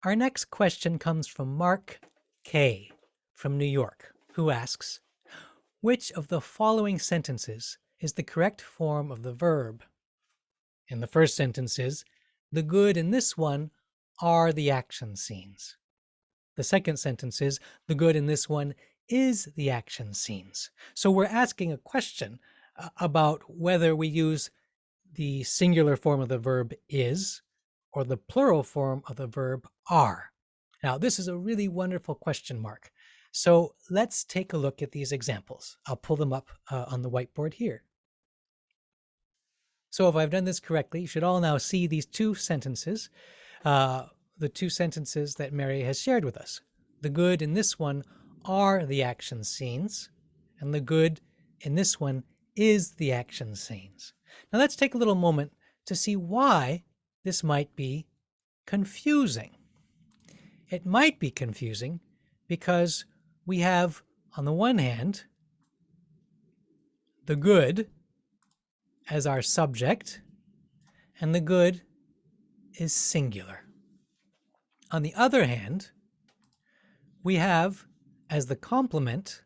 Our next question comes from Mark K. from New York, who asks, which of the following sentences is the correct form of the verb? In the first sentence is, the good in this one are the action scenes. The second sentence is, the good in this one is the action scenes. So we're asking a question about whether we use the singular form of the verb is or the plural form of the verb are. Now, this is a really wonderful question mark. So let's take a look at these examples. I'll pull them up on the whiteboard here. So if I've done this correctly, you should all now see these two sentences, the two sentences that Mary has shared with us. The good in this one are the action scenes, and the good in this one is the action scenes. Now let's take a little moment to see why this might be confusing. It might be confusing because we have, on the one hand, the good as our subject, and the good is singular. On the other hand, we have as the complement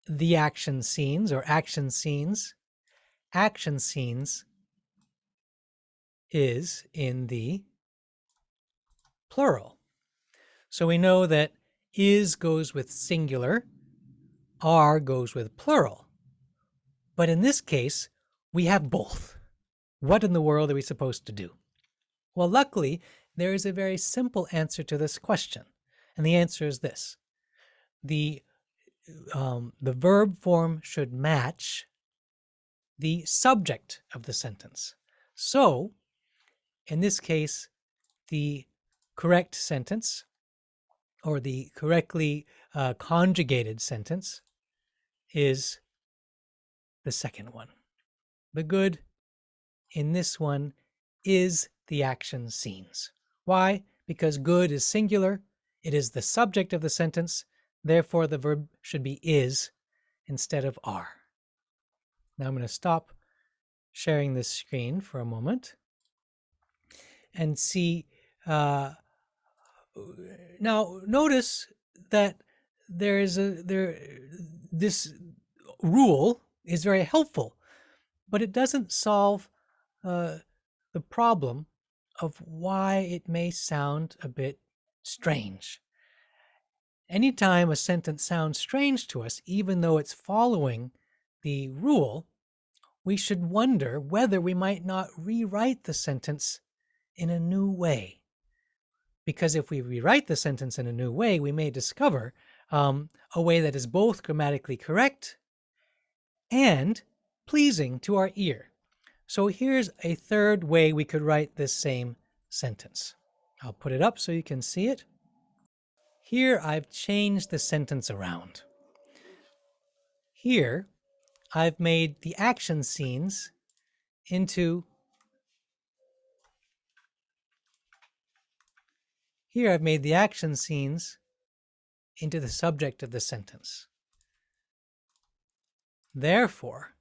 the action scenes or action scenes. Action scenes is in the plural. So we know that is goes with singular, are goes with plural. But in this case, we have both. What in the world are we supposed to do? Well, luckily, there is a very simple answer to this question. And the answer is this. The verb form should match the subject of the sentence. So, in this case, the correct sentence, or the correctly conjugated sentence, is the second one. The good in this one is the action scenes. Why? Because good is singular. It is the subject of the sentence. Therefore, the verb should be is instead of are. Now I'm going to stop sharing this screen for a moment and see. Now notice that this rule is very helpful, but it doesn't solve the problem of why it may sound a bit strange. Anytime a sentence sounds strange to us, even though it's following the rule, we should wonder whether we might not rewrite the sentence in a new way. Because if we rewrite the sentence in a new way, we may discover a way that is both grammatically correct and pleasing to our ear. So here's a third way we could write this same sentence. I'll put it up so you can see it. Here I've changed the sentence around. Here I've made the action scenes into the subject of the sentence. Therefore,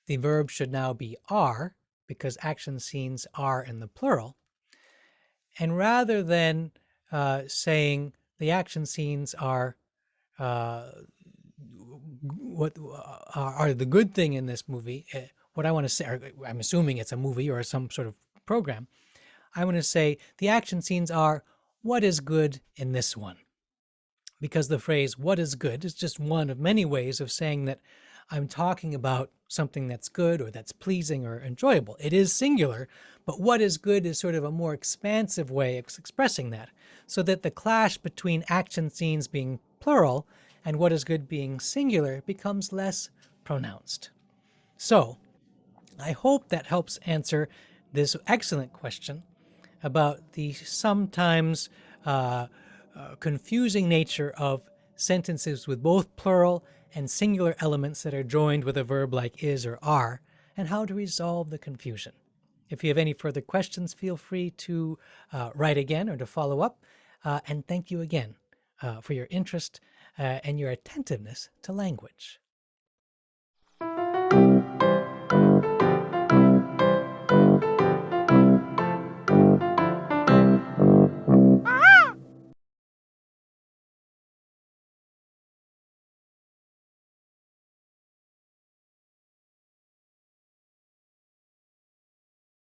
the verb should now be are, because action scenes are in the plural. And rather than saying the action scenes are what are the good thing in this movie, what I want to say, or I'm assuming it's a movie or some sort of program, I want to say the action scenes are what is good in this one. Because the phrase what is good is just one of many ways of saying that I'm talking about something that's good or that's pleasing or enjoyable. It is singular, but what is good is sort of a more expansive way of expressing that, so that the clash between action scenes being plural and what is good being singular becomes less pronounced. So I hope that helps answer this excellent question about the sometimes confusing nature of sentences with both plural and singular elements that are joined with a verb like is or are, and how to resolve the confusion. If you have any further questions, feel free to write again or to follow up. And thank you again for your interest and your attentiveness to language.